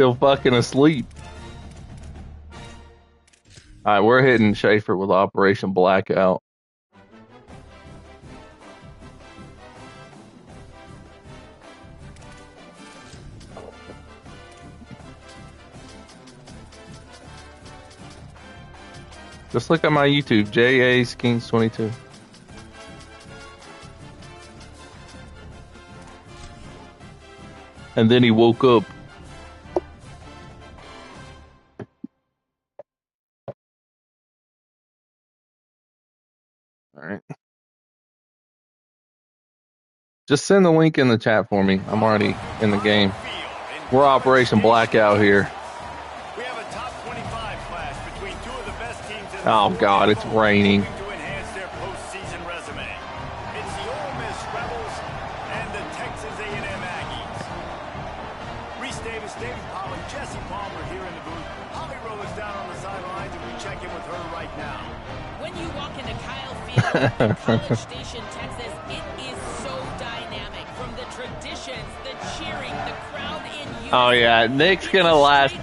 Still fucking asleep. All right, we're hitting Schaefer with Operation Blackout. Just look at my YouTube, JA Skings 22. And then he woke up. All right. Just send the link in the chat for me. I'm already in the game. We're Operation Blackout here. We have a top 25 clash between two of the best teams in the Oh God, it's raining. to enhance their postseason resume. It's the Ole Miss Rebels and the Texas A&M Aggies. Reese Davis, David Pollock, Jesse Palmer here in the booth. Holly Roller's down on the sidelines, and we check in with her right now. When you walk into Kyle Field in College Station, Texas, it is so dynamic. From the traditions, the cheering, the crowd in unison. Oh yeah, Nick's gonna last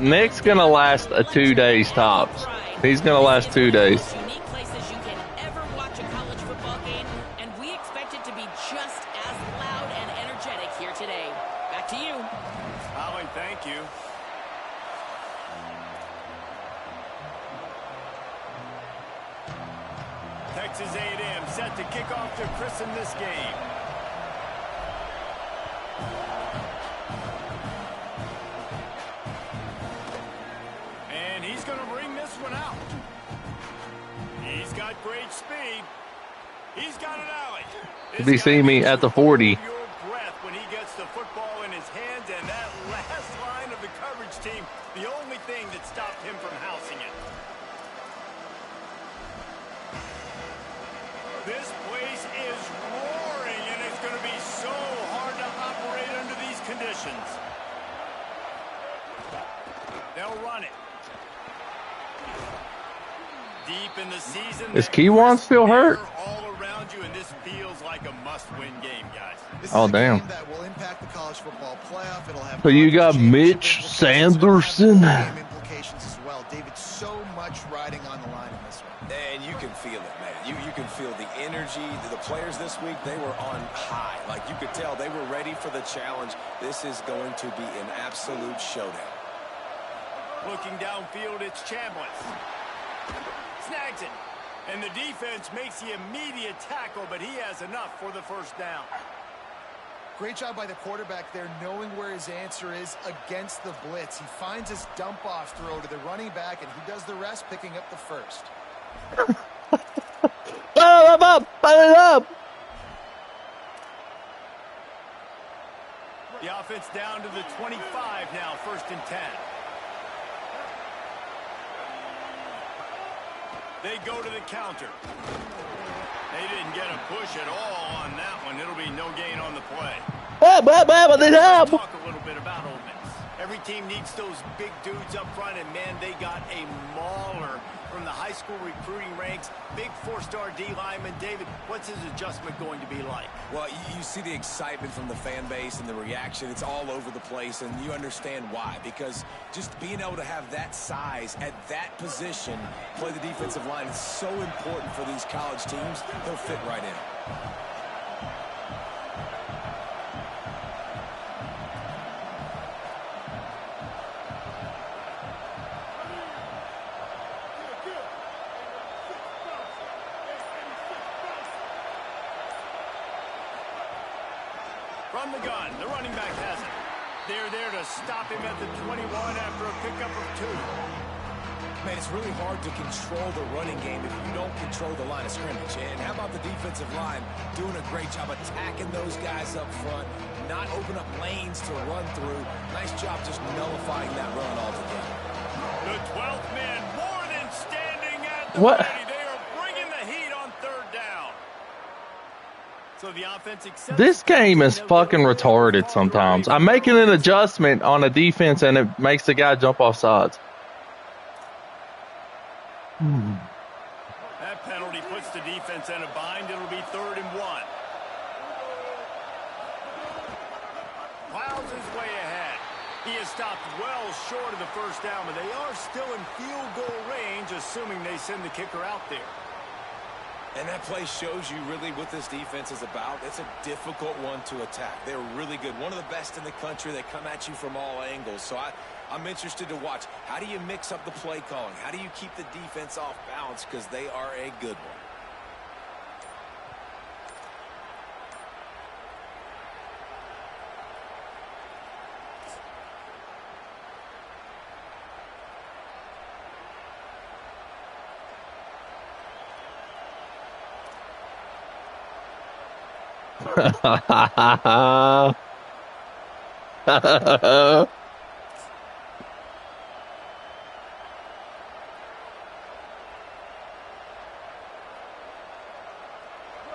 2 days tops. He's gonna last 2 days. Unique places you can ever watch a college football game, and we expect it to be just as loud and energetic here today. Back to you. Holly, thank you. Texas A&M set to kick off to christen this game. And he's going to bring this one out. He's got great speed. He's got an alley. If you see me at the 40. Your breath when he gets the football in his hands, and that last line of the coverage team, the only thing that stopped him from housing it. This place is roaring, and it's going to be so hard to operate under these conditions. They'll run it. Deep in the season. Is Keywan still hurt? All around you, and this feels like a must-win game, guys. Oh damn. That will impact the college football playoff. It'll have So you got Mitch Sanderson. Implications as well. David, so much riding on the line in this one. And you can feel it, man. You can feel the energy. The players this week, they were on high. Like, you could tell they were ready for the challenge. This is going to be an absolute showdown. Looking downfield, it's Chambliss. Snags it. And the defense makes the immediate tackle, but he has enough for the first down. Great job by the quarterback there, knowing where his answer is against the blitz. He finds his dump-off throw to the running back, and he does the rest, picking up the first. Up. The offense down to the 25 now, 1st and 10. They go to the counter. They didn't get a push at all on that one. It'll be no gain on the play. Let's talk a little bit about Ole Miss. Every team needs those big dudes up front, and man, they got a mauler from the high school recruiting ranks. Big 4-star D lineman. David, what's his adjustment going to be like? Well, you see the excitement from the fan base and the reaction. It's all over the place, and you understand why. Because just being able to have that size at that position, play the defensive line, is so important for these college teams. He'll fit right in. From the gun, the running back has it. They're there to stop him at the 21 after a pickup of 2. Man, it's really hard to control the running game if you don't control the line of scrimmage. And how about the defensive line doing a great job attacking those guys up front, not open up lanes to run through. Nice job just nullifying that run altogether. The 12th man more than standing at the What? ready. They are bringing the heat on 3rd down. So the offense accepts. This game is fucking retarded sometimes. I'm making an adjustment on a defense and it makes the guy jump off sides. That penalty puts the defense in a bind. It'll be 3rd and 1. Plows his way ahead. He is stopped well short of the first down, but they are still in field goal range, assuming they send the kicker out there. And that play shows you really what this defense is about. It's a difficult one to attack. They're really good. One of the best in the country. They come at you from all angles. So I'm interested to watch. How do you mix up the play calling? How do you keep the defense off balance? Because they are a good one.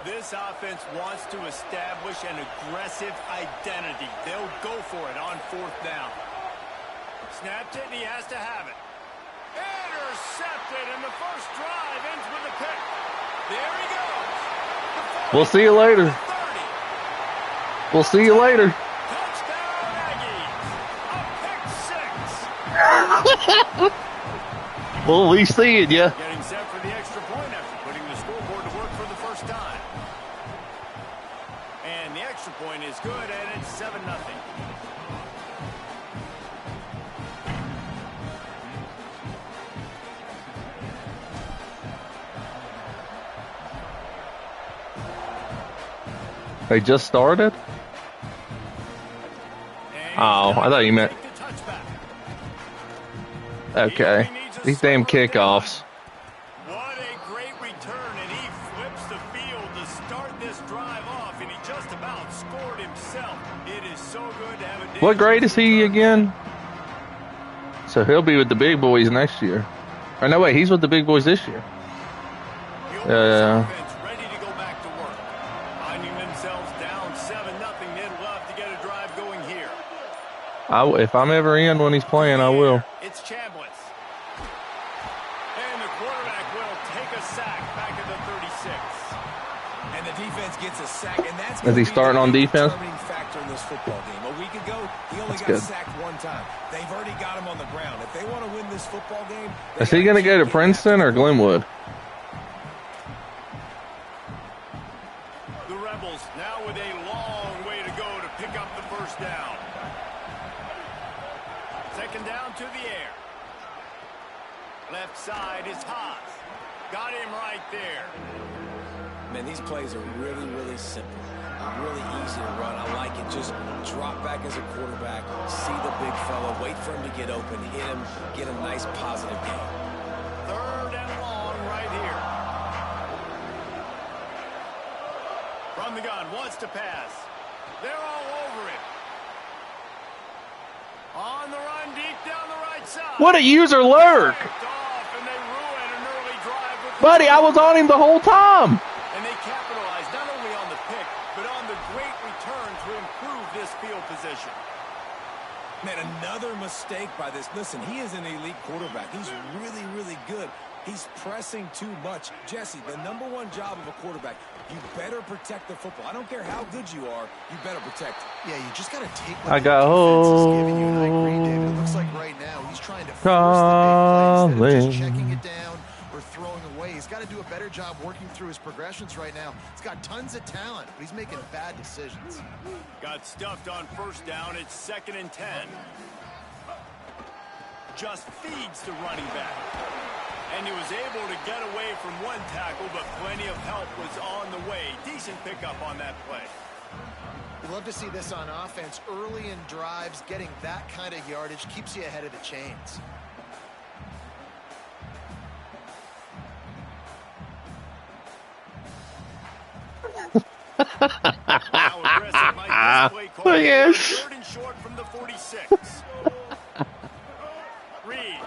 This offense wants to establish an aggressive identity. They'll go for it on fourth down. Snapped it, and he has to have it. Intercepted, and the first drive ends with a pick. There he goes. We'll see you later. We'll see you later. Touchdown, Aggies. A pick six. Well, we see it, yeah. Getting set for the extra point after putting the scoreboard to work for the first time. And the extra point is good, and it's 7-0. They just started? Oh, I thought you meant... Okay. These damn kickoffs. What a great return, and he flips the field to start this drive off, and he just about scored himself. It is so good to have a... What grade is he again? So he'll be with the big boys next year. Or no, wait, he's with the big boys this year. Ready to go back to work. Finding themselves down 7-0, they'd love to get a drive going here. If I'm ever in when he's playing, I will. It's Chambliss. And the quarterback will take a sack back at the 36. And the defense gets a sack, and that's Is he starting on defense? Factor in this football game. A week ago, he only got sacked one time. They've already got him on the ground. If they want to win this football game, is he going to go to Princeton or Glenwood? The Rebels now with a long way to go to pick up the first down. Second down to the air. Left side is Haas. Got him right there. Man, these plays are really, really simple. Really easy to run. I like it. Just drop back as a quarterback, see the big fella, wait for him to get open, hit him, get a nice positive game. Third and long right here. From the gun, wants to pass. They're all over it. On the run, deep down the right side. What a user lurk! Off, and they ruin an early drive with Buddy, I was on him the whole time. And they capitalized not only on the pick, but on the great return to improve this field position. Man, another mistake by this. Listen, he is an elite quarterback. He's really, really good. He's pressing too much. Jesse, the #1 job of a quarterback, you better protect the football. I don't care how good you are, you better protect it. Yeah, you just got to take what I the got defense is giving you. And I agree, David. It looks like right now he's trying to force the big plays instead of just checking it down or throwing away. He's got to do a better job working through his progressions right now. He's got tons of talent, but he's making bad decisions. Got stuffed on first down. It's 2nd and 10. Just feeds the running back. And he was able to get away from one tackle, but plenty of help was on the way. Decent pickup on that play. We'd love to see this on offense. Early in drives, getting that kind of yardage keeps you ahead of the chains. Now aggressive like this play call. Yes. 3rd and short from the 46. Reed.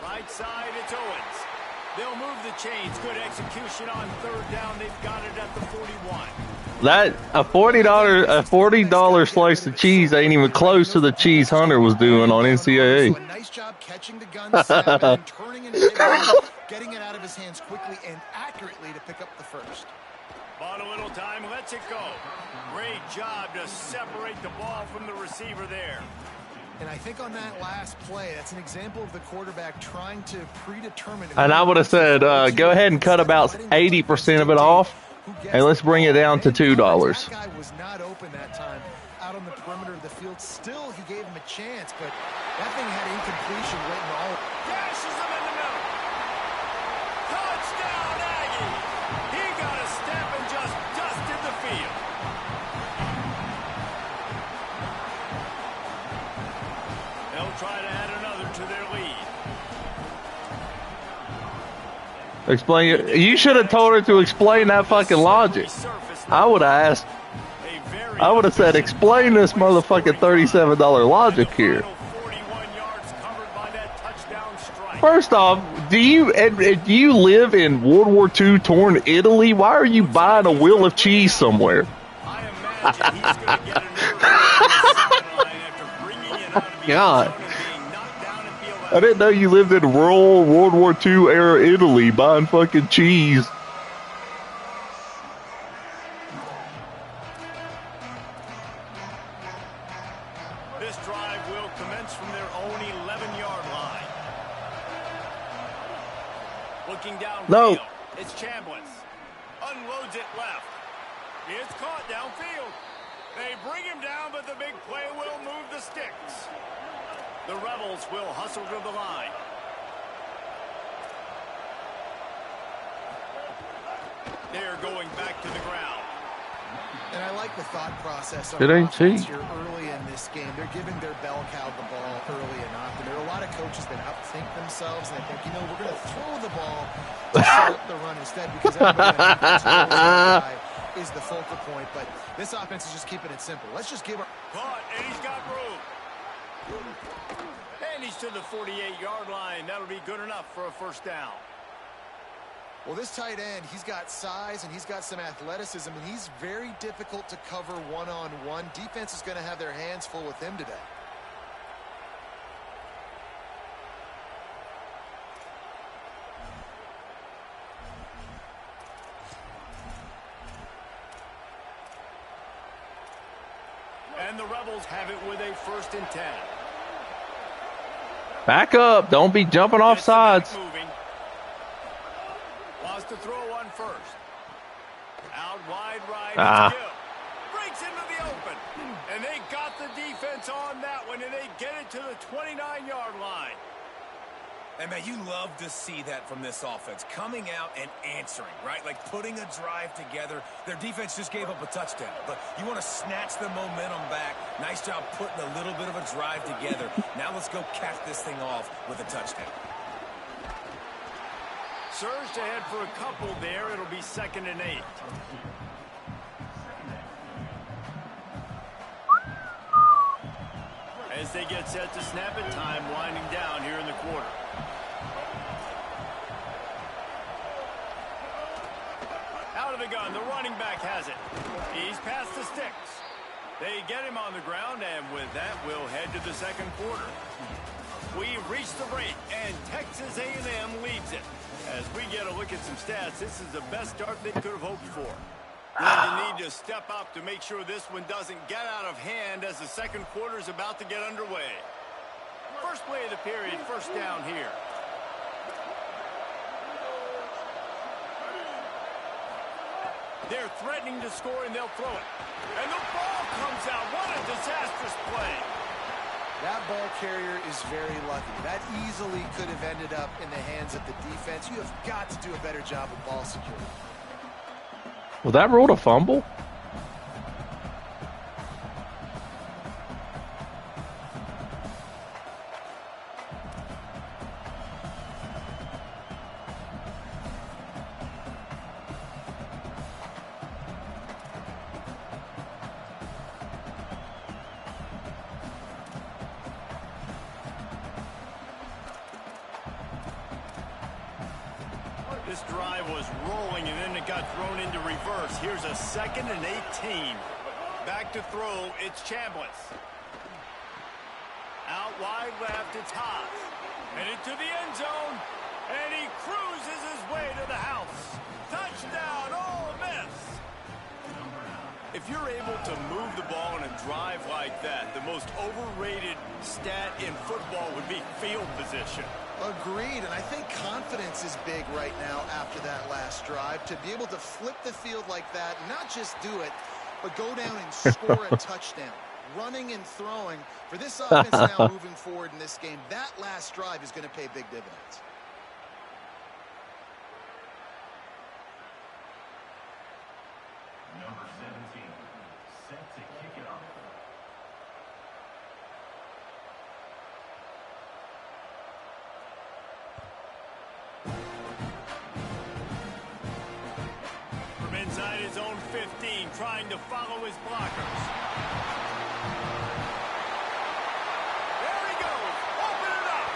Right side, it's Owens. They'll move the chains. Good execution on 3rd down. They've got it at the 41. That a $40 slice of cheese ain't even close to the cheese Hunter was doing on NCAA. So a nice job catching the gun, snap, and turning and getting it out of his hands quickly and accurately to pick up the first. Bought a little time, lets it go. Great job to separate the ball from the receiver there. And I think on that last play, that's an example of the quarterback trying to predetermine. And I would have said, go ahead and cut about 80% of it off, and let's bring it down to $2. That guy was not open that time out on the perimeter of the field. Still, he gave him a chance, but that thing had incompletion written all. Dashes him in the middle. Touchdown, Aggie. He got a step and just dusted the field. They'll try to add another to their lead. Explain it. You should have told her to explain that fucking logic. I would have asked. I would have said, explain this motherfucking $37 logic here. First off, do you live in World War II torn Italy? Why are you buying a wheel of cheese somewhere? God. I didn't know you lived in rural World War II era Italy buying fucking cheese. This drive will commence from their own 11-yard line. Looking down. No. It's Chambliss. Unloads it left. It's caught downfield. They bring him down, but the big play will move the sticks. The Rebels will hustle to the line. They're going back to the ground. And I like the thought process of It ain't cheap. here early in this game. They're giving their bell cow the ball early and often. There are a lot of coaches that outthink themselves and they think, we're going to throw the ball to start up the run instead because everybody is the focal point. But this offense is just keeping it simple. Let's just give her. Caught, and he's got room. And he's to the 48-yard line. That'll be good enough for a first down. Well, this tight end, he's got size and he's got some athleticism, and he's very difficult to cover one-on-one. Defense is going to have their hands full with him today. And the Rebels have it with a 1st and 10. Back up. Don't be jumping off sides. Wants to throw on first. Out wide right. Breaks into the open. And they got the defense on that one, and they get it to the 29-yard line. And, man, you love to see that from this offense. Coming out and answering, right? Like putting a drive together. Their defense just gave up a touchdown. But you want to snatch the momentum back. Nice job putting a little bit of a drive together. Now let's go cap this thing off with a touchdown. Surged ahead for a couple there. It'll be 2nd and 8. As they get set to snap it, time winding down here in the quarter. Out of the gun, the running back has it. He's past the sticks. They get him on the ground, and with that, we'll head to the 2nd quarter. We reach the break, and Texas A&M leads it. As we get a look at some stats, this is the best start they could have hoped for. Going to need to step up to make sure this one doesn't get out of hand as the 2nd quarter is about to get underway. First play of the period, 1st down here. They're threatening to score, and they'll throw it. And the ball comes out. What a disastrous play. That ball carrier is very lucky. That easily could have ended up in the hands of the defense. You have got to do a better job of ball security. Was that ruled a fumble? This drive was rolling, and then it got thrown into reverse. Here's a 2nd and 18. Back to throw, it's Chambliss. Out wide left, it's Haas. Headed to the end zone, and he cruises his way to the house. Touchdown, Ole Miss. If If you're able to move the ball on a drive like that, the most overrated stat in football would be field position. Agreed, and I think confidence is big right now after that last drive. To be able to flip the field like that, not just do it, but go down and score a touchdown. Running and throwing. For this offense now moving forward in this game, that last drive is going to pay big dividends. Number 17, set to kick it off. From inside his own 15, trying to follow his blockers. There he goes. Open it up.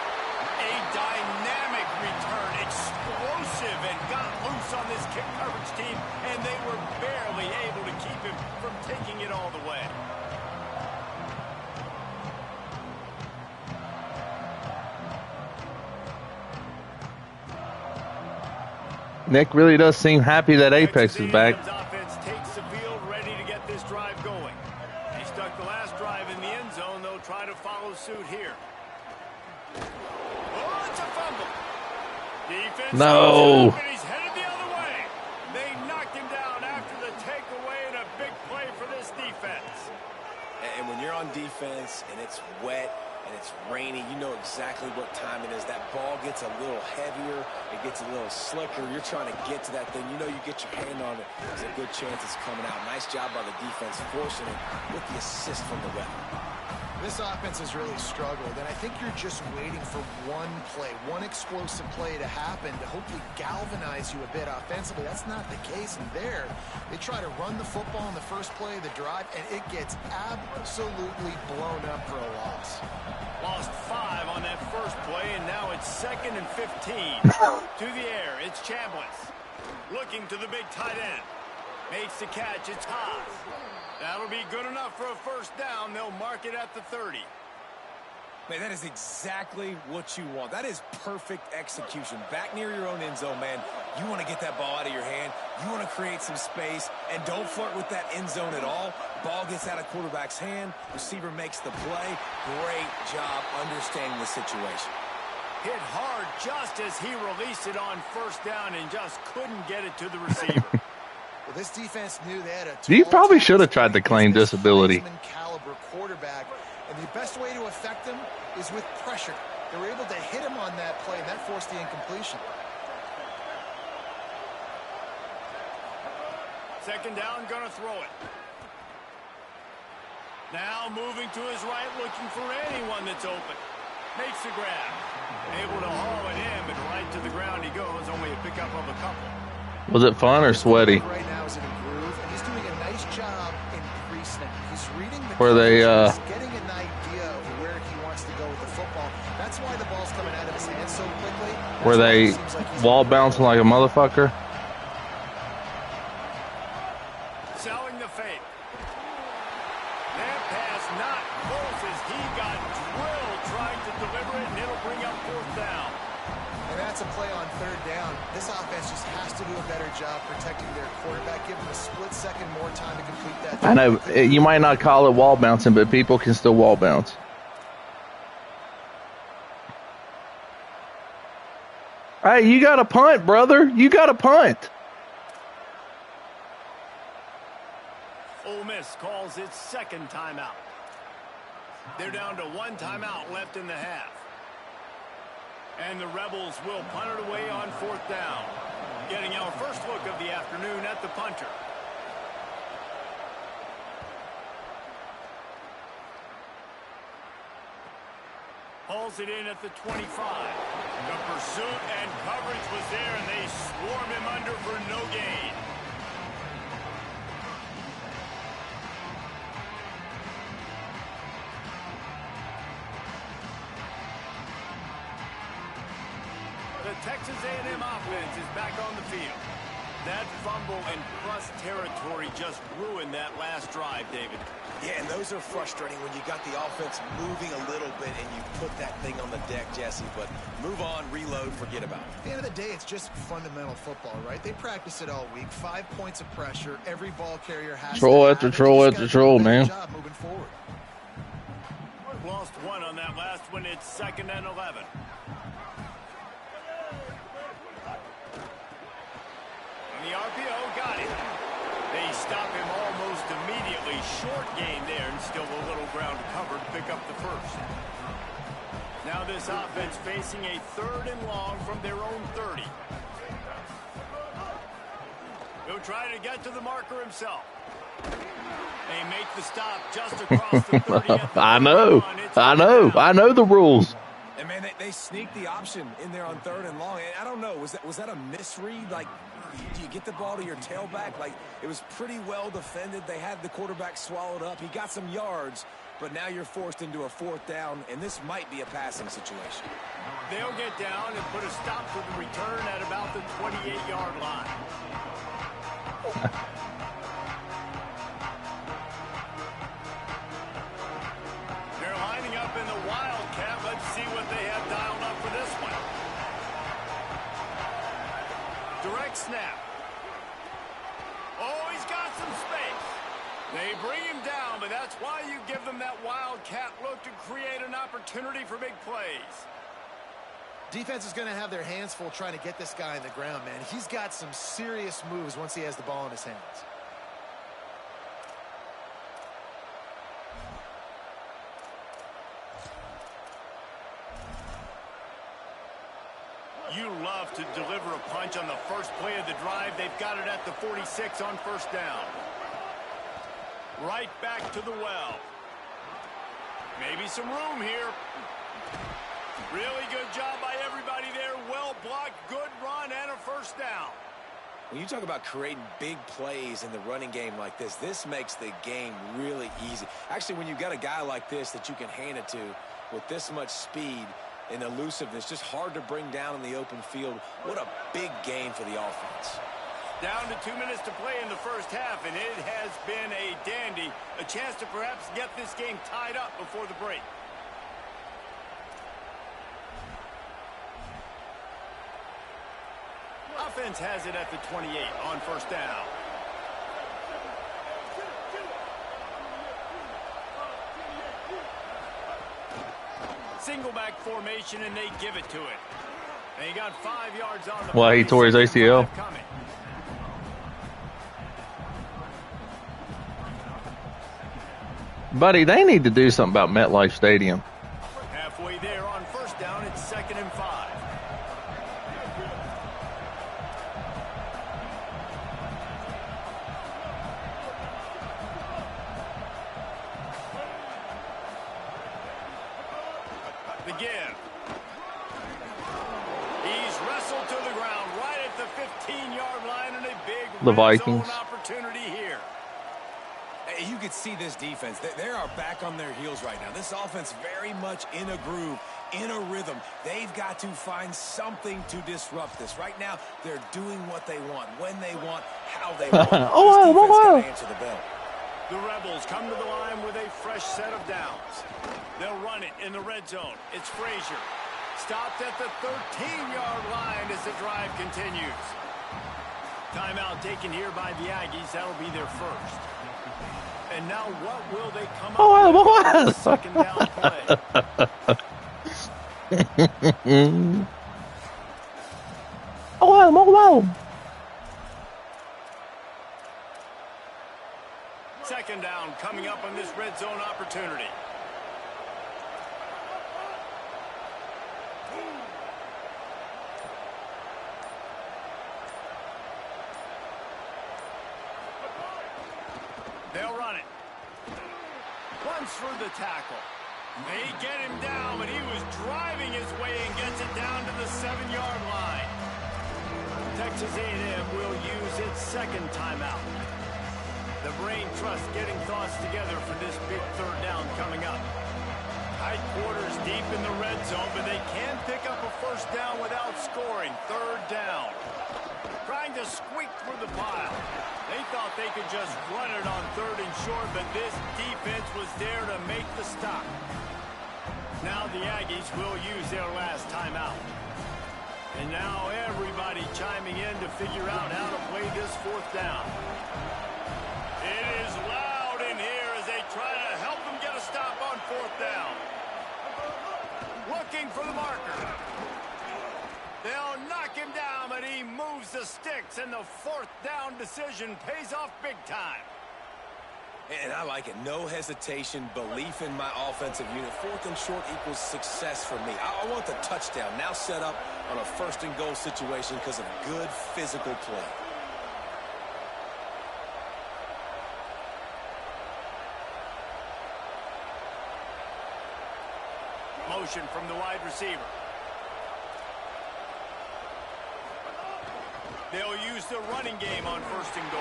A dynamic return. Explosive and got loose on this kick coverage team, and they were barely able to keep him from taking it all the way. Nick really does seem happy that Apex is back. Offense takes the field, ready to get this drive going. He stuck the last drive in the end zone. They'll try to follow suit here. Oh, it's a fumble. Defense. No. And he's headed the other way. They knocked him down after the takeaway, and a big play for this defense. And when you're on defense and it's wet and it's rainy, you know exactly what time it is. That ball gets a little heavier. It gets a little slicker. You're trying to get to that thing. You know you get your hand on it. There's a good chance it's coming out. Nice job by the defense forcing it with the assist from the weapon. This offense has really struggled, and I think you're just waiting for one play, one explosive play to happen to hopefully galvanize you a bit offensively. That's not the case in there. They try to run the football in the first play of the drive, and it gets absolutely blown up for a loss. Lost 5 on that first play, and now it's 2nd and 15. To the air, it's Chambliss. Looking to the big tight end. Makes the catch, it's Haas. That'll be good enough for a first down. They'll mark it at the 30. Man, that is exactly what you want. That is perfect execution. Back near your own end zone, man. You want to get that ball out of your hand. You want to create some space, and don't flirt with that end zone at all. Ball gets out of quarterback's hand. Receiver makes the play. Great job understanding the situation. Hit hard just as he released it on first down and just couldn't get it to the receiver. Well, this defense knew they had a You probably should have tried to claim disability. Caliber quarterback, and the best way to affect him is with pressure. They were able to hit him on that play, and that forced the incompletion. Second down, gonna throw it. Now moving to his right, looking for anyone that's open. Makes the grab. Able to haul it in, but right to the ground he goes. Only a pickup of a couple. Was it fun or sweaty? Right now is in a groove, and he's doing a nice job in pre-snap. He's reading the Where they he's getting an idea of where he wants to go with the football. That's why the ball's coming out of his hands so quickly. Were they wall bouncing like a motherfucker? Selling the fake. That pass not close as he got drilled trying to deliver it, and it'll bring up fourth down. And that's a play on third down. This offense just has to do a better job protecting their quarterback. Give them a split second more time to complete that. I know you might not call it wall bouncing, but people can still wall bounce. Hey, you got a punt, brother. You got a punt. Ole Miss calls its second timeout. They're down to one timeout left in the half. And the Rebels will punt it away on fourth down. Getting our first look of the afternoon at the punter. Hauls it in at the 25. The pursuit and coverage was there, and they swarm him under for no gain. The Texas A&M offense is back on the field. That fumble in plus territory just ruined that last drive, David. Yeah, and those are frustrating when you got the offense moving a little bit and you put that thing on the deck, Jesse. But move on, reload, forget about it. At the end of the day, it's just fundamental football, right? They practice it all week. 5 points of pressure. Every ball carrier has troll to after troll after troll, man. job moving forward. Lost one on that last one. It's 2nd and 11. And the RPO got it. They stop him almost immediately. Short gain there, and still a little ground to cover to pick up the first. Now this offense facing a 3rd and long from their own 30. He'll try to get to the marker himself. They make the stop just across the 30. I know the rules. And man, they sneaked the option in there on 3rd and long. And I don't know, was that a misread? Like, do you get the ball to your tailback? Like, it was pretty well defended. They had the quarterback swallowed up. He got some yards, but now you're forced into a 4th down, and this might be a passing situation. They'll get down and put a stop to the return at about the 28-yard line. They're lining up in the Wildcat. Let's see what they have dialed up for this one. Direct snap. Oh, he's got some space. They bring him down, but that's why you give them that Wildcat look to create an opportunity for big plays. Defense is going to have their hands full trying to get this guy on the ground, man. He's got some serious moves once he has the ball in his hands. You love to deliver a punch on the first play of the drive. They've got it at the 46 on 1st down. Right back to the well. Maybe some room here. Really good job by everybody there. Well blocked, good run, and a 1st down. When you talk about creating big plays in the running game like this makes the game really easy. Actually, when you've got a guy like this that you can hand it to with this much speed and elusiveness, just hard to bring down in the open field. What a big gain for the offense. Down to 2 minutes to play in the first half, and it has been a dandy. A chance to perhaps get this game tied up before the break. Offense has it at the 28 on 1st down. Single back formation, and they give it to it. And he got 5 yards on the Why, he tore his ACL? Buddy, they need to do something about MetLife Stadium. Halfway there on 1st down, it's 2nd and 5. The give. He's wrestled to the ground right at the 15-yard line, and a big The Vikings. Opportunity here. You could see this defense. They are back on their heels right now. This offense very much in a groove, in a rhythm. They've got to find something to disrupt this. Right now, they're doing what they want, when they want, how they want. Oh, wow. Answer the bell. The Rebels come to the line with a fresh set of downs. They'll run it in the red zone. It's Frazier. Stopped at the 13-yard line as the drive continues. Timeout taken here by the Aggies. That'll be their first. And now what will they come up with? Second down play. Wow. Second down coming up on this red zone opportunity. They'll run it. Runs through the tackle. They get him down, but he was driving his way and gets it down to the 7-yard line. Texas A&M will use its second timeout. The Brain Trust getting thoughts together for this big 3rd down coming up. Tight quarters deep in the red zone, but they can pick up a 1st down without scoring. 3rd down. Trying to squeak through the pile. They thought they could just run it on 3rd and short, but this defense was there to make the stop. Now the Aggies will use their last timeout. And now everybody chiming in to figure out how to play this 4th down. It is loud in here as they try to help them get a stop on 4th down. Looking for the marker. They'll knock him down, but he moves the sticks, and the 4th down decision pays off big time. And I like it. No hesitation, belief in my offensive unit. 4th and short equals success for me. I want the touchdown now set up on a 1st and goal situation because of good physical play. Motion from the wide receiver. They'll use the running game on 1st and goal.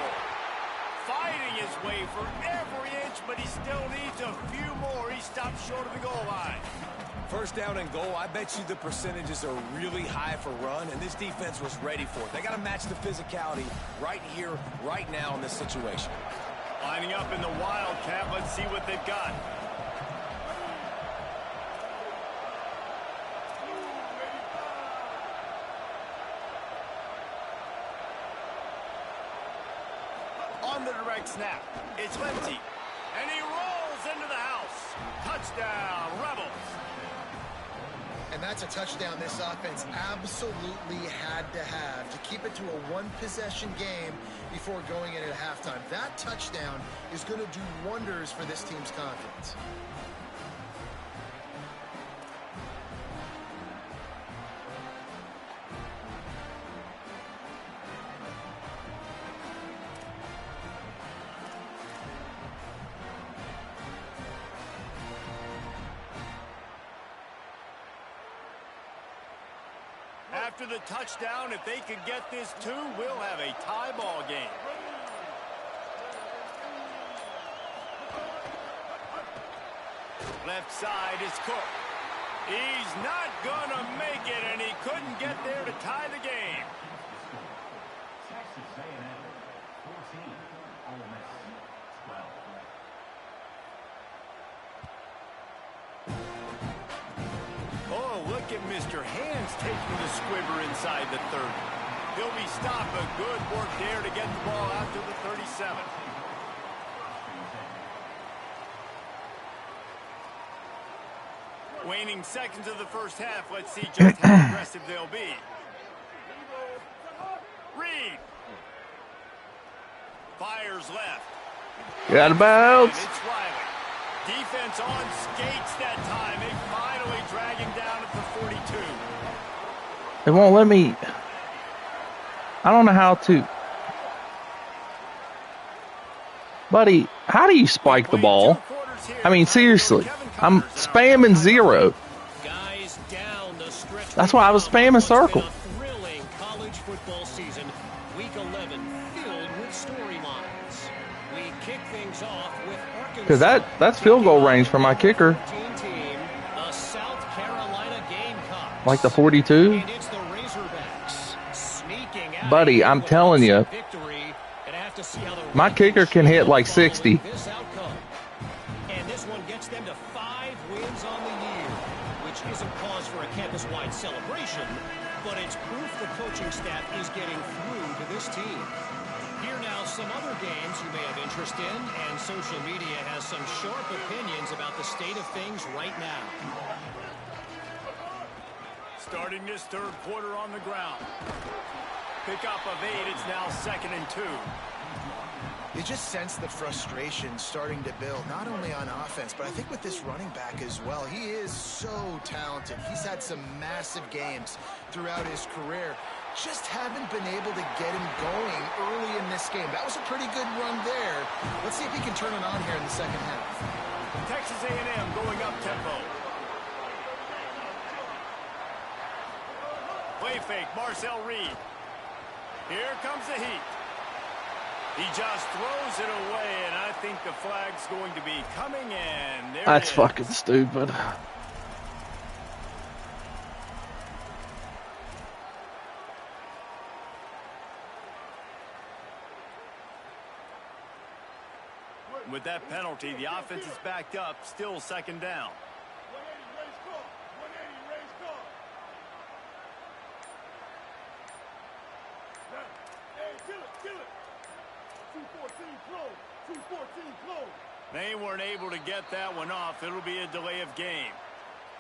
Fighting his way for every inch, but he still needs a few more. He stops short of the goal line. 1st down and goal, I bet you the percentages are really high for run, and this defense was ready for it. They got to match the physicality right here, right now in this situation. Lining up in the Wildcat, let's see what they've got. On the direct snap, it's Ncaa, and he rolls into the house. Touchdown, Rebels. And that's a touchdown this offense absolutely had to have to keep it to a 1-possession game before going in at halftime. That touchdown is going to do wonders for this team's confidence. After the touchdown, if they could get this 2, we'll have a tie ball game. Left side is Cook. He's not gonna make it, and he couldn't get there to tie the game. Texas A&M 14, Ole Miss 12. Oh, look at Mr. Hands taking the squibber inside the 30. He'll be stopped, but good work there to get the ball out to the 37. Waning seconds of the first half. Let's see just how aggressive they'll be. Reed. Fires left. Get out of bounds. And it's Riley. Defense on skates that time. They finally drag him down at the 42. It won't let me. I don't know how to. Buddy, how do you spike the ball? I mean, seriously. I'm spamming 0. That's why I was spamming circle. Thrilling college football season, week 11 filled with storylines. We kick things off with Arkansas. Because that's field goal range for my kicker. Team, the South Carolina Gamecocks. Like the 42. And it's the Razorbacks sneaking out. Buddy, I'm telling you, Victory, and I have to see how the my kicker can hit like 60. this outcome. And this one gets them to 5 wins on the year, which isn't cause for a campus-wide celebration, but it's proof the coaching staff is getting through to this team. Here now some other games you may have interest in, and social media has some sharp opinions about the state of things right now. Starting this third quarter on the ground. Pickup of 8. It's now 2nd and 2. You just sense the frustration starting to build, not only on offense, but I think with this running back as well. He is so talented. He's had some massive games throughout his career. Just haven't been able to get him going early in this game. That was a pretty good run there. Let's see if he can turn it on here in the second half. Texas A&M going up tempo. Play fake, Marcel Reed. Here comes the heat. He just throws it away, and I think the flag's going to be coming in. There That's it is. fucking stupid. With that penalty, the offense is backed up, still second down. 180, raise call. 180, raise call. Hey, kill it. 214 close. 214 close. They weren't able to get that one off. It'll be a delay of game.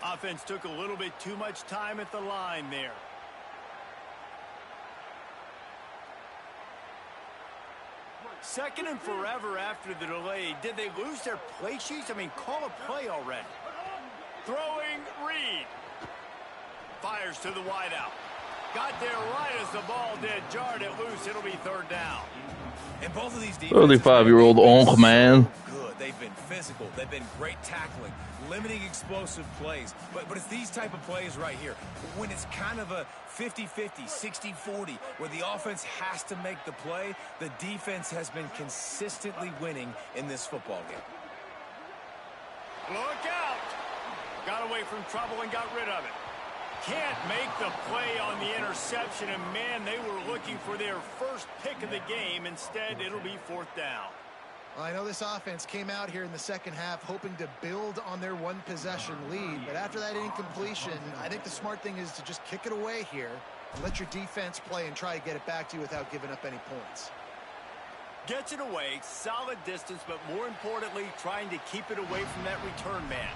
Offense took a little bit too much time at the line there. Second and forever after the delay. Did they lose their play sheets? I mean, call a play already. Throwing Reed. Fires to the wideout. Got there right as the ball did. Jarred it loose. It'll be third down. And both of these 35-year-old Onk, man. Good. They've been physical. They've been great tackling, limiting explosive plays. But it's these type of plays right here when it's kind of a 50-50, 60-40, where the offense has to make the play. The defense has been consistently winning in this football game. Look out! Got away from trouble and got rid of it. Can't make the play on the interception, and man, they were looking for their first pick of the game. Instead, it'll be fourth down. Well, I know this offense came out here in the second half hoping to build on their one-possession lead, but after that incompletion, I think the smart thing is to just kick it away here and let your defense play and try to get it back to you without giving up any points. Gets it away, solid distance, but more importantly, trying to keep it away from that return man.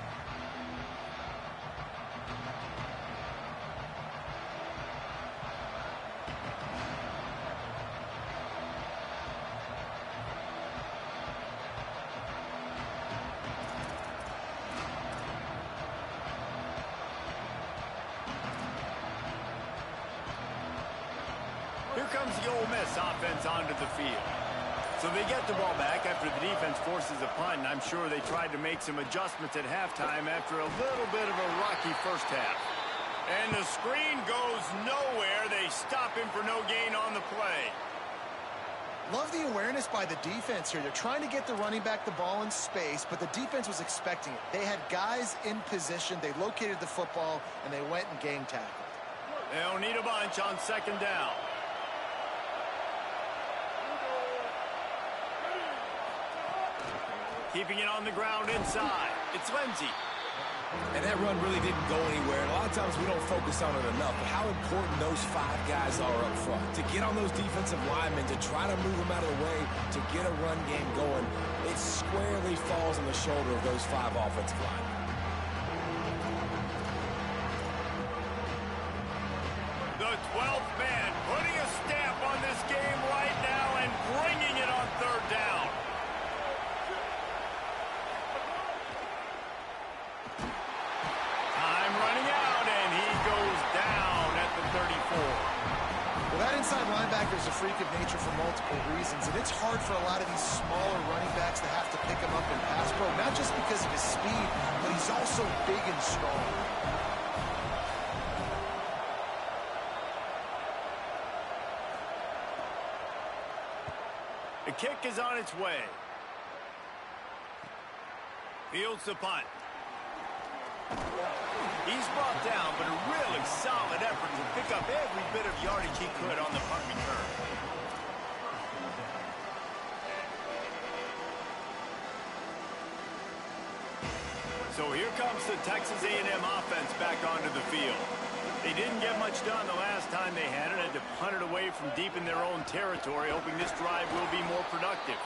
Here comes the Ole Miss offense onto the field. So they get the ball back after the defense forces a punt, and I'm sure they tried to make some adjustments at halftime after a little bit of a rocky first half. And the screen goes nowhere. They stop him for no gain on the play. Love the awareness by the defense here. They're trying to get the running back the ball in space, but the defense was expecting it. They had guys in position. They located the football, and they went and gang tackled. They'll need a bunch on second down. Keeping it on the ground inside. It's Lindsey. And that run really didn't go anywhere. And a lot of times we don't focus on it enough. But how important those five guys are up front. To get on those defensive linemen, to try to move them out of the way, to get a run game going, it squarely falls on the shoulder of those five offensive linemen. The 12th man putting a stamp on this game right now and bringing it on third down. Inside linebacker is a freak of nature for multiple reasons, and it's hard for a lot of these smaller running backs to have to pick him up in pass pro, not just because of his speed, but he's also big and strong. The kick is on its way. Fields the punt. He's brought down, but a really solid effort to pick up every bit of yardage he could on the punt return. So here comes the Texas A&M offense back onto the field. They didn't get much done the last time they had it. Had to punt it away from deep in their own territory, hoping this drive will be more productive.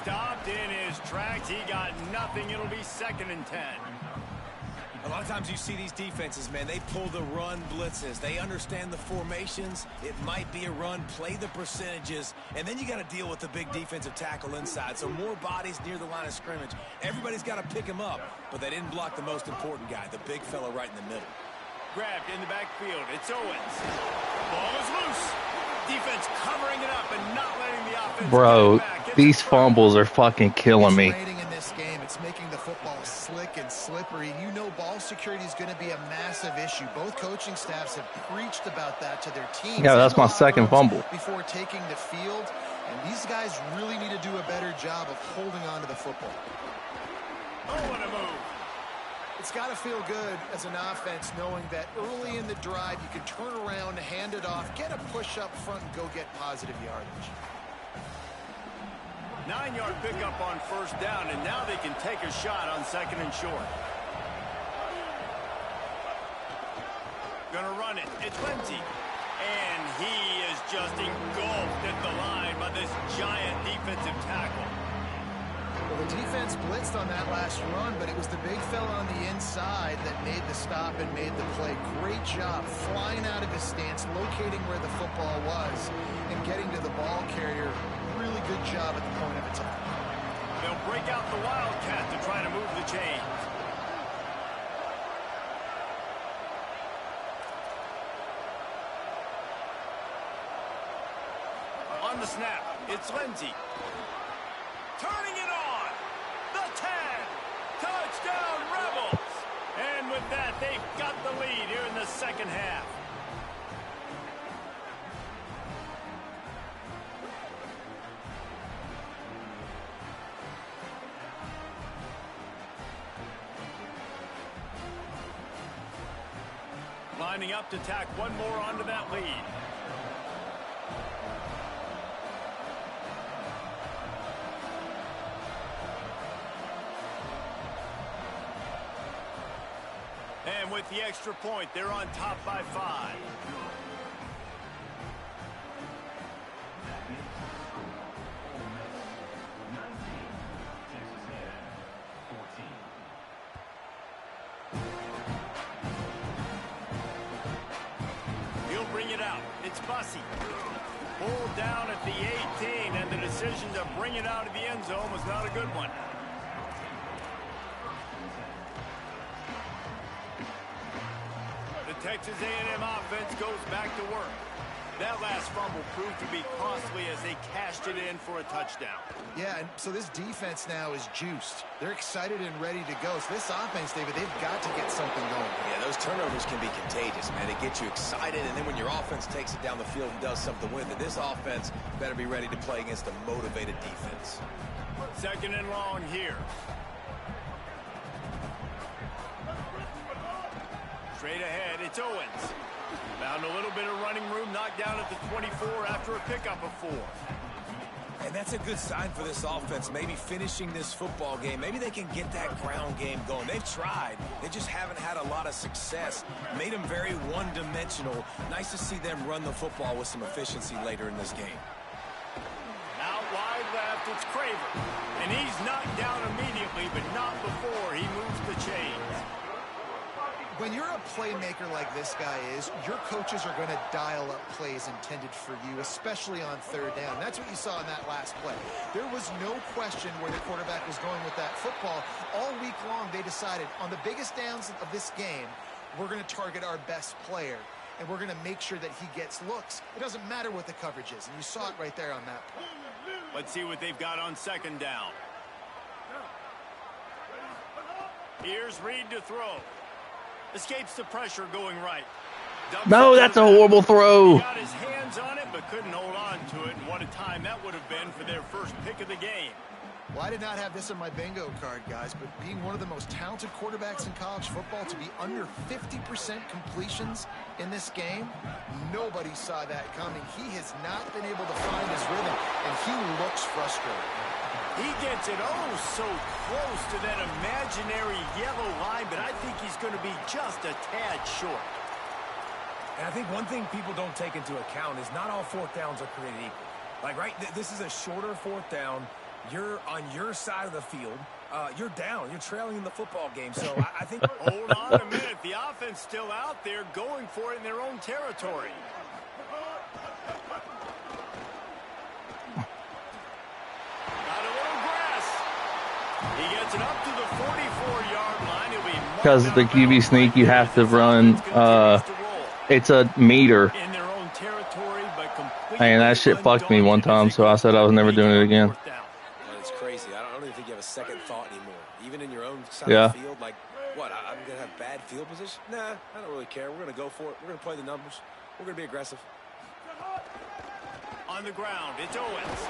Stopped in his tracks. He got nothing. It'll be 2nd and 10. A lot of times you see these defenses, man, they pull the run blitzes. They understand the formations. It might be a run, play the percentages, and then you got to deal with the big defensive tackle inside. So more bodies near the line of scrimmage. Everybody's got to pick him up, but they didn't block the most important guy, the big fella right in the middle. Grabbed in the backfield. It's Owens. Ball is loose. Defense covering it up and not letting the offense. Bro, these fumbles are fucking killing me. In this game, it's making the football slick and slippery. You know ball security is going to be a massive issue. Both coaching staffs have preached about that to their teams. Yeah, that's my second fumble. Before taking the field, and these guys really need to do a better job of holding on to the football. Oh, what a move. It's got to feel good as an offense knowing that early in the drive you can turn around, hand it off, get a push up front, and go get positive yardage. 9-yard pickup on first down, and now they can take a shot on 2nd and short. Gonna run it. It's Ncaa. And he is just engulfed at the line by this giant defensive tackle. Well, the defense blitzed on that last run, but it was the big fella on the inside that made the stop and made the play. Great job flying out of his stance, locating where the football was, and getting to the ball carrier. Really good job at the point of attack. They'll break out the Wildcat to try to move the chains. On the snap, it's Ncaa. Turning it on. The 10. Touchdown, Rebels. And with that, they've got the lead here in the second half. Lining up to tack one more onto that lead. And with the extra point, they're on top by 5. He'll bring it out. It's Bussey. Pulled down at the 18, and the decision to bring it out of the end zone was not a good one. Texas A&M offense goes back to work. That last fumble proved to be costly as they cashed it in for a touchdown. Yeah, and so this defense now is juiced. They're excited and ready to go. So this offense, David, they've got to get something going. Yeah, those turnovers can be contagious, man. It gets you excited, and then when your offense takes it down the field and does something with it, this offense better be ready to play against a motivated defense. 2nd and long here. Straight ahead, it's Owens. Found a little bit of running room, knocked down at the 24 after a pickup of 4. And that's a good sign for this offense, maybe finishing this football game. Maybe they can get that ground game going. They've tried. They just haven't had a lot of success. Made them very one-dimensional. Nice to see them run the football with some efficiency later in this game. Out wide left, it's Craver. And he's knocked down immediately, but not before he moves the chains. When you're a playmaker like this guy is, your coaches are going to dial up plays intended for you, especially on 3rd down. That's what you saw in that last play. There was no question where the quarterback was going with that football. All week long, they decided on the biggest downs of this game, we're going to target our best player, and we're going to make sure that he gets looks. It doesn't matter what the coverage is, and you saw it right there on that play. Let's see what they've got on 2nd down. Here's Reed to throw. Escapes the pressure going right. No, that's a horrible throw. He got his hands on it, but couldn't hold on to it. And what a time that would have been for their first pick of the game. Well, I did not have this on my bingo card, guys, but being one of the most talented quarterbacks in college football, to be under 50% completions in this game, nobody saw that coming. He has not been able to find his rhythm, and he looks frustrated. He gets it so close to that imaginary yellow line, but I think he's going to be just a tad short. And I think one thing people don't take into account is not all 4th downs are created equal. Like, right, this is a shorter 4th down. You're on your side of the field. You're down. You're trailing in the football game. So I think... Hold on a minute. The offense still out there going for it in their own territory. He gets it up to the 44-yard line. He'll be Because the QB sneak, you have to run, it's a meter. in their own territory, but And that shit fucked me one time, so I said I was never doing it again. It's crazy. I don't even think you have a second thought anymore. Even in your own side Yeah. of the field, like, what, I'm going to have bad field position? Nah, I don't really care. We're going to go for it. We're going to play the numbers. We're going to be aggressive. On the ground, it's Owens.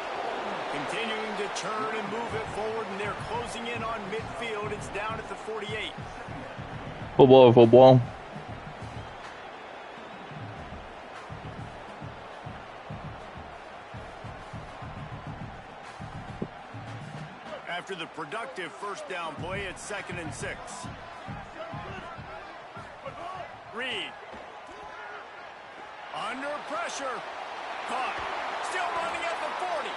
Continuing to turn and move it forward, and they're closing in on midfield. It's down at the 48. Football, football. after the productive first down play at 2nd and 6. Reed. Under pressure. Caught. Still running at the 40.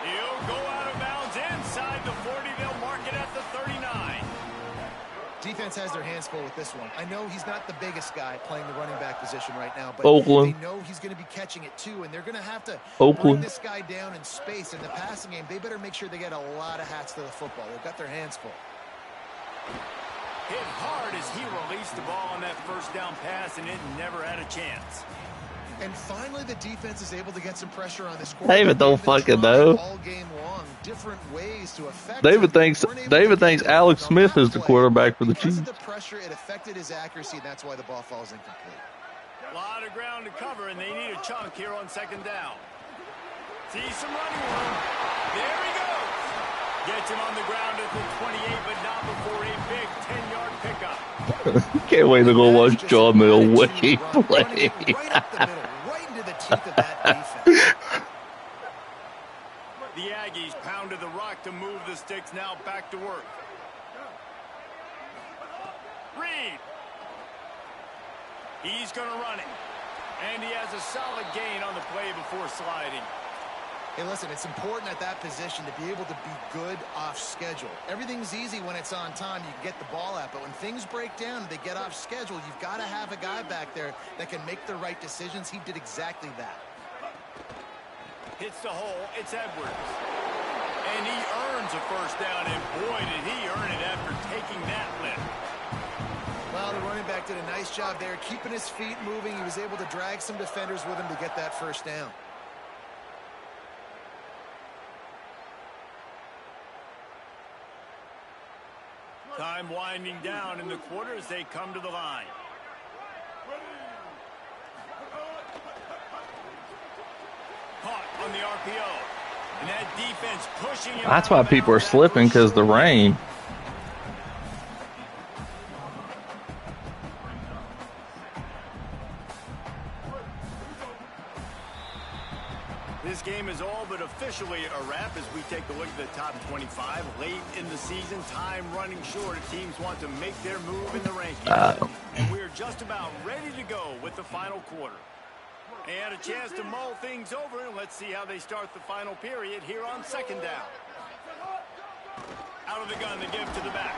He'll go out of bounds inside the 40. They'll mark it at the 39. Defense has their hands full with this one. I know he's not the biggest guy playing the running back position right now, but Oakland. they know he's going to be catching it too, and they're going to have to Oakland. bring this guy down in space. In the passing game, they better make sure they get a lot of hats to the football. They've got their hands full. Hit hard as he released the ball on that first down pass, and it never had a chance. And finally, the defense is able to get some pressure on this. David don't fucking know. All game long, different ways to affect David thinks Alex Smith is the quarterback for the Chiefs. Because of the pressure, it affected his accuracy, and that's why the ball falls incomplete. A lot of ground to cover, and they need a chunk here on 2nd down. See some running room. There he goes. Gets him on the ground at the 28, but not before a big 10-yard pickup. Can't wait to go watch John Elway play. Right up the middle, right into the teeth of that defense. The Aggies pounded the rock to move the sticks, now back to work. Reed. He's going to run it. And he has a solid gain on the play before sliding. Hey, listen, it's important at that position to be able to be good off schedule. Everything's easy when it's on time. You can get the ball out. But when things break down and they get off schedule, you've got to have a guy back there that can make the right decisions. He did exactly that. Hits the hole. It's Edwards. And he earns a first down. And boy, did he earn it after taking that lift. Well, the running back did a nice job there, keeping his feet moving. He was able to drag some defenders with him to get that first down. Time winding down in the quarter as they come to the line. Caught on the RPO. And that defense pushing him. That's why people are slipping, because the rain. This game is all but officially a wrap as we take a look at the top 25. Late in the season, time running short. Teams want to make their move in the rankings. And we're just about ready to go with the final quarter. And a chance to mull things over. And let's see how they start the final period here on 2nd down. Out of the gun, the give to the back.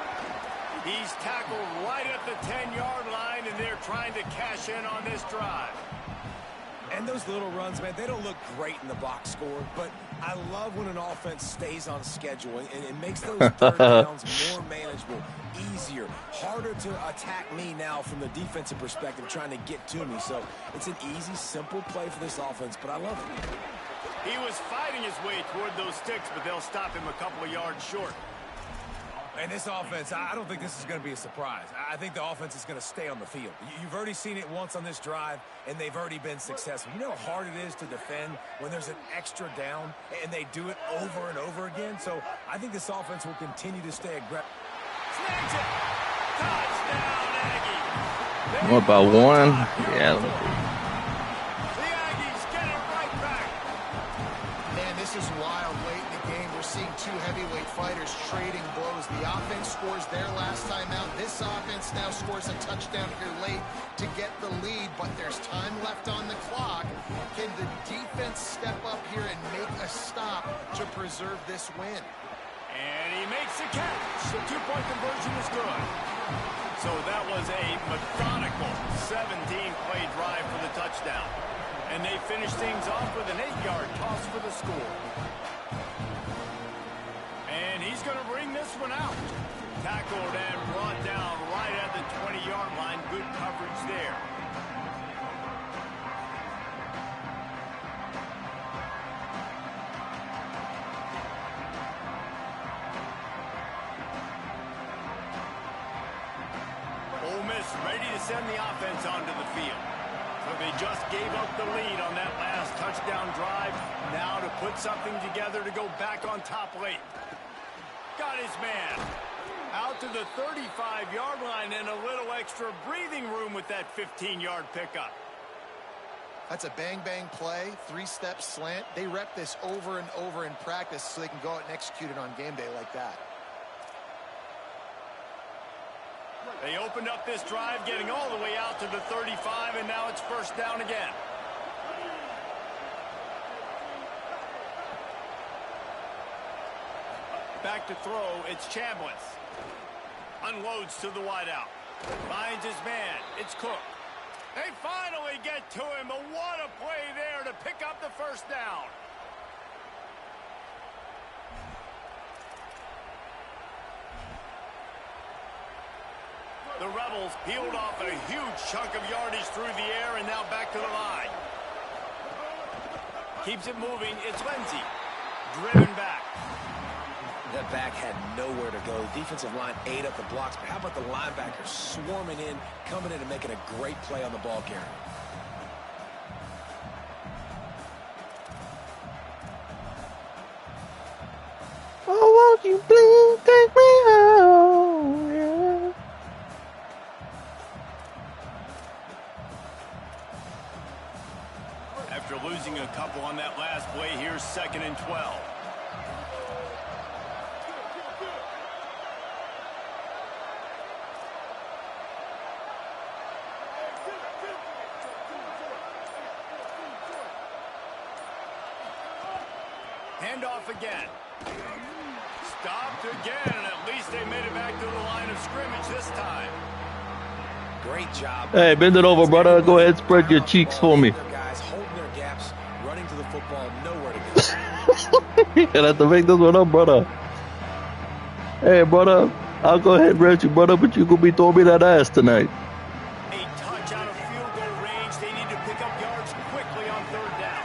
He's tackled right at the 10-yard line, and they're trying to cash in on this drive. And those little runs, man, they don't look great in the box score, but I love when an offense stays on schedule and it makes those third downs more manageable, easier, harder to attack me now from the defensive perspective trying to get to me. So it's an easy, simple play for this offense, but I love it. He was fighting his way toward those sticks, but they'll stop him a couple of yards short. And this offense, I don't think this is going to be a surprise. I think the offense is going to stay on the field. You've already seen it once on this drive, and they've already been successful. You know how hard it is to defend when there's an extra down, and they do it over and over again? So I think this offense will continue to stay aggressive. Snags it. Touchdown, Aggie. What about one? Yeah. The Aggies get it right back. Man, this is wild. Late in the game, we're seeing two heavyweight fighters trading blows. The offense scores their last time out. This offense now scores a touchdown here late to get the lead, but there's time left on the clock. Can the defense step up here and make a stop to preserve this win? And he makes the catch. The two-point conversion is good. So that was a methodical 17-play drive for the touchdown. And they finish things off with an 8-yard toss for the score. And he's going to bring this one out. Tackled and brought down right at the 20-yard line. Good coverage there. Ole Miss ready to send the offense onto the field. So they just gave up the lead on that last touchdown drive. Now to put something together to go back on top late. Got his man out to the 35-yard line and a little extra breathing room with that 15-yard pickup. That's a bang-bang play, three-step slant. They rep this over and over in practice so they can go out and execute it on game day like that. They opened up this drive, getting all the way out to the 35, and now it's first down again. Back to throw, it's Chambliss. Unloads to the wideout. Finds his man, it's Cook. They finally get to him, but what a play there to pick up the first down. The Rebels peeled off a huge chunk of yardage through the air and now back to the line. Keeps it moving, it's Lindsey. Driven back. That back had nowhere to go. Defensive line ate up the blocks, but how about the linebackers swarming in, coming in and making a great play on the ball carrier? Oh, won't you please take me home? Yeah. After losing a couple on that last play, here's 2nd and 12. Handoff again. Stopped again, and at least they made it back to the line of scrimmage this time. Great job. Hey, bend it over, brother. Go ahead, spread your cheeks for me. Guys holding their gaps, running to the football, nowhere to go. You gonna have to make this one up, brother. Hey, brother, I'll go ahead and rest you, brother, but you gonna be throwing me that ass tonight. A touch out of field goal range. They need to pick up yards quickly on 3rd down.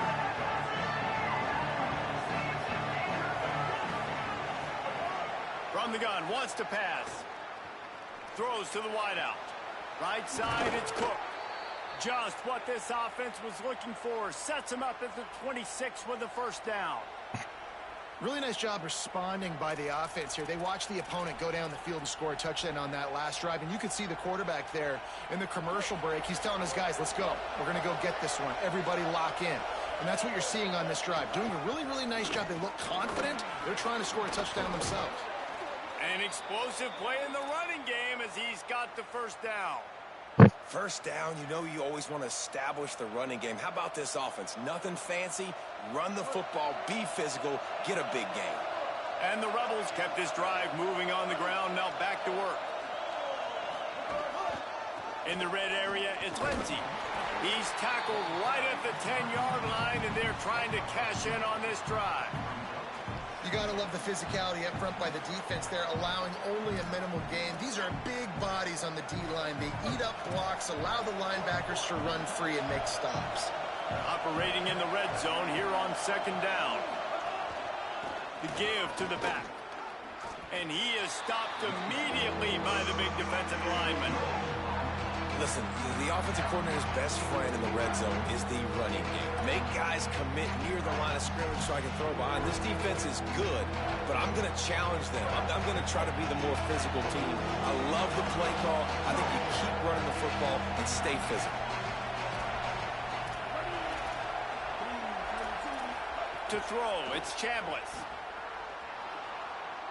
From the gun, wants to pass. Throws to the wideout. Right side, it's Cook. Just what this offense was looking for. Sets him up at the 26 with the first down. Really nice job responding by the offense here. They watched the opponent go down the field and score a touchdown on that last drive. And you could see the quarterback there in the commercial break. He's telling his guys, let's go. We're going to go get this one. Everybody lock in. And that's what you're seeing on this drive. Doing a really, really nice job. They look confident. They're trying to score a touchdown themselves. An explosive play in the running game as he's got the first down. First down, you know you always want to establish the running game. How about this offense? Nothing fancy. Run the football, be physical, get a big gain. And the Rebels kept this drive moving on the ground, now back to work. In the red area, it's Lindsey. He's tackled right at the 10-yard line, and they're trying to cash in on this drive. You got to love the physicality up front by the defense there, allowing only a minimal gain. These are big bodies on the D-line. They eat up blocks, allow the linebackers to run free and make stops. Operating in the red zone here on 2nd down. The give to the back. And he is stopped immediately by the big defensive lineman. Listen, the offensive coordinator's best friend in the red zone is the running game. Make guys commit near the line of scrimmage so I can throw behind. This defense is good, but I'm going to challenge them. I'm going to try to be the more physical team. I love the play call. I think you keep running the football and stay physical. To throw, it's Chambliss.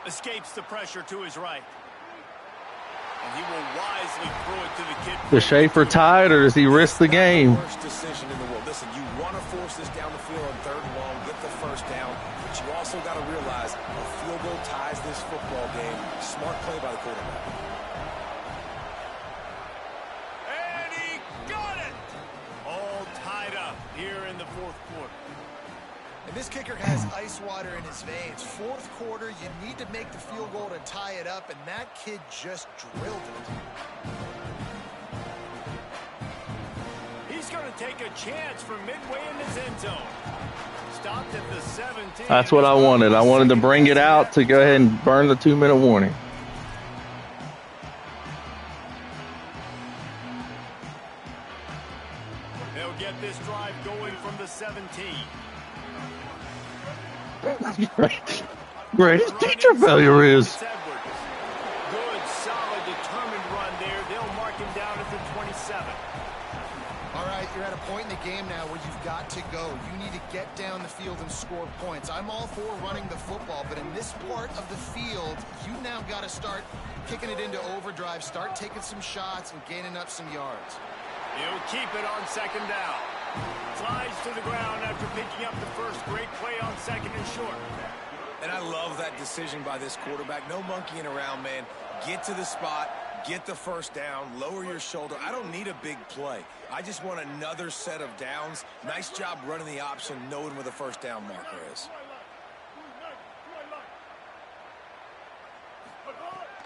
Escapes the pressure to his right. And he will wisely throw it to the kid. Does Schaefer tied, or does he risk the game? Worst decision in the world. Listen, you want to force this down the field on 3rd and long, get the first down, but you also got to realize a field goal ties this football game. Smart play by the quarterback. And he got it! All tied up here in the 4th quarter. And this kicker has ice water in his veins. 4th quarter, you need to make the field goal to tie it up, and that kid just drilled it. He's going to take a chance from midway in his end zone. Stopped at the 17. That's what I wanted. I wanted to bring it out to go ahead and burn the 2-minute warning. They'll get this drive going from the 17. Greatest teacher failure is. Good, solid, determined run there. They'll mark him down at the 27. All right, you're at a point in the game now where you've got to go. You need to get down the field and score points. I'm all for running the football, but in this part of the field, you now got to start kicking it into overdrive, start taking some shots and gaining up some yards. He'll keep it on second down. Flies to the ground after picking up the first. Great play on second and short. And I love that decision by this quarterback. No monkeying around, man. Get to the spot, get the first down, lower your shoulder. I don't need a big play. I just want another set of downs. Nice job running the option, knowing where the first down marker is.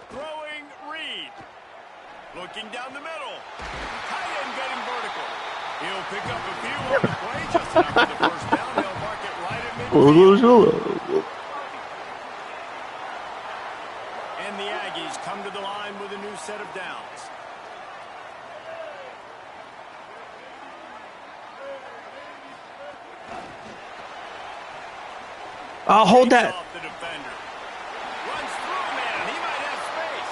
Throwing Reed. Looking down the middle. Tight end getting vertical. He'll pick up a few on the play. Just enough for the first down. They'll mark it right at midfield. And the Aggies come to the line with a new set of downs. I'll hold that. Off the defender. Runs through a man. He might have space.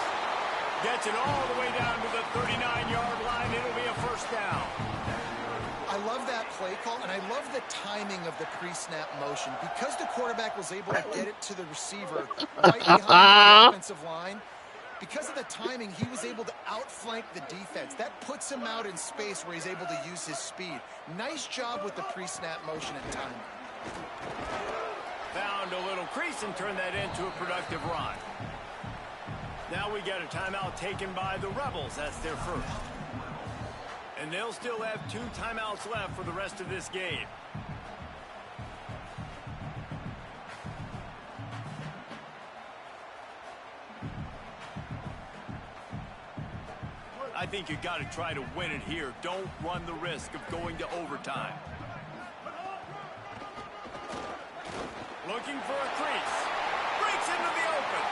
Gets it all the way down to the 39-yard line. It'll be a first down. I love that play call, and I love the timing of the pre-snap motion. Because the quarterback was able to get it to the receiver right behind the offensive line, because of the timing, he was able to outflank the defense. That puts him out in space where he's able to use his speed. Nice job with the pre-snap motion and timing. Found a little crease and turned that into a productive run. Now we get a timeout taken by the Rebels. That's their first. And they'll still have 2 timeouts left for the rest of this game. I think you got to try to win it here. Don't run the risk of going to overtime. Looking for a crease. Breaks into the open.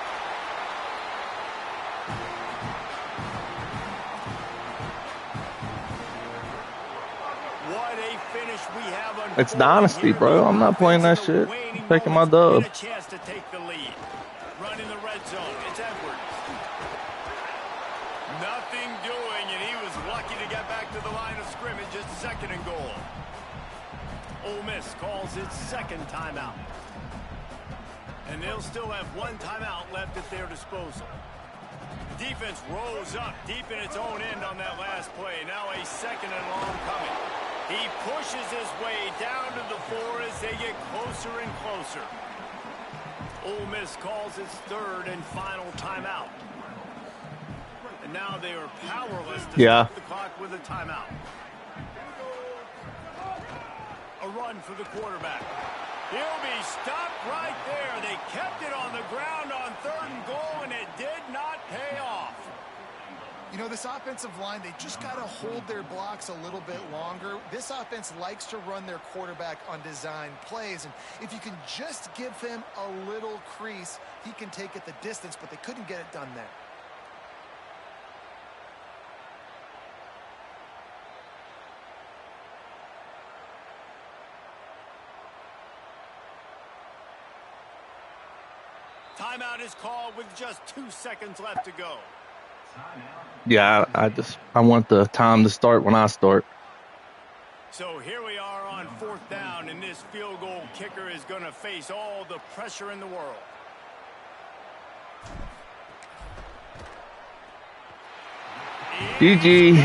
What a finish we have on. It's Dynasty, bro. I'm not playing that shit. I'm taking my dub. A chance to take the lead. Run in the red zone. It's Edwards. Nothing doing, and he was lucky to get back to the line of scrimmage. Just second and goal. Ole Miss calls its second timeout. And they'll still have 1 timeout left at their disposal. Defense rose up deep in its own end on that last play. Now a second and long coming. He pushes his way down to the 4 as they get closer and closer. Ole Miss calls its third and final timeout. And now they are powerless to stop the clock with a timeout. A run for the quarterback. He'll be stopped right there. They kept it on the ground on 3rd and goal, and it did not pay off. You know, this offensive line, they just got to hold their blocks a little bit longer. This offense likes to run their quarterback on design plays, and if you can just give him a little crease, he can take it the distance, but they couldn't get it done there. Timeout is called with just 2 seconds left to go. Yeah, I want the time to start when I start. So here we are on 4th down, and this field goal kicker is going to face all the pressure in the world. GG. And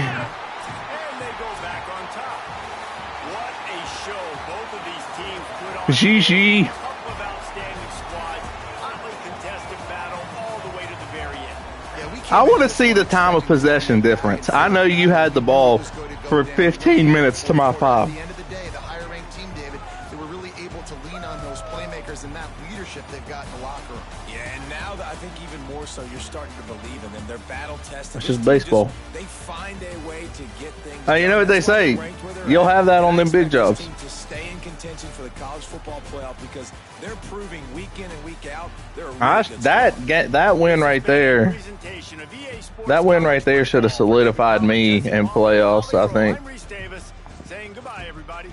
they go back on top. What a show both of these teams put on. GG. Couple of outstanding squads, hotly contested battle all the way to the very end. I want to see the time of possession difference. I know you had the ball for 15 minutes to my 5. At the end of the day, the higher-ranked team, David, they were really able to lean on those playmakers and that leadership they've got in the locker room. Yeah, and now I think even more so, you're starting to believe in them. They're battle tested. It's just baseball. They find a way to get things. You know what they say? You'll have that on them big jobs. To stay in contention for the college football playoff because they're proving week in and week out. They're That win right there. That win right there should have solidified me in playoffs, I think. I'm Reese Davis saying goodbye, everybody.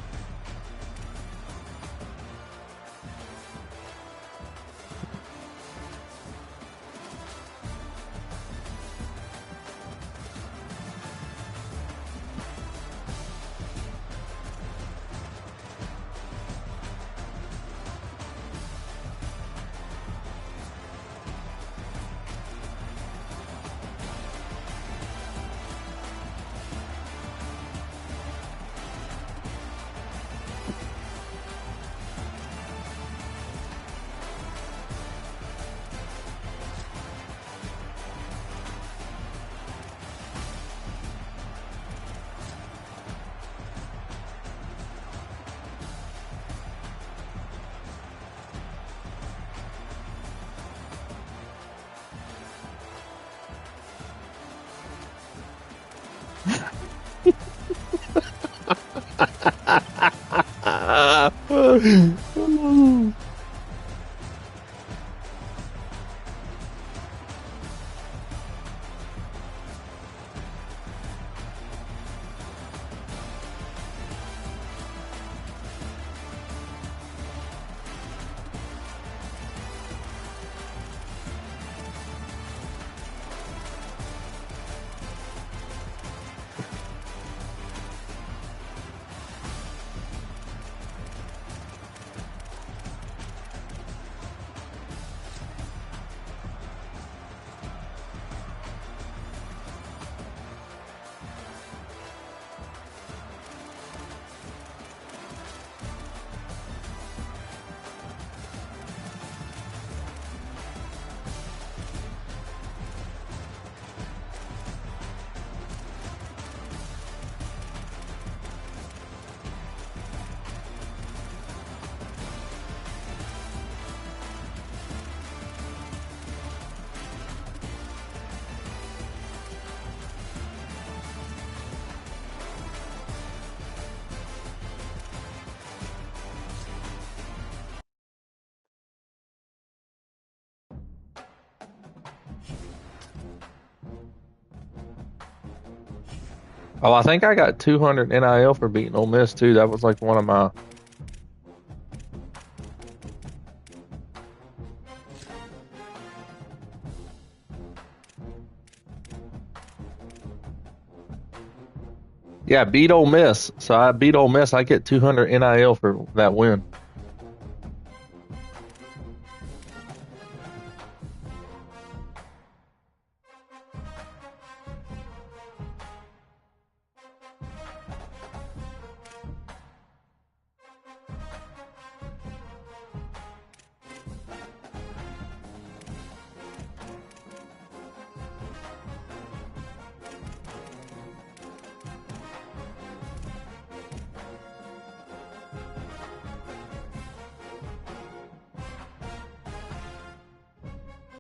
Oh, I think I got 200 NIL for beating Ole Miss too. That was like one of my. Yeah, beat Ole Miss. So I beat Ole Miss. I get 200 NIL for that win.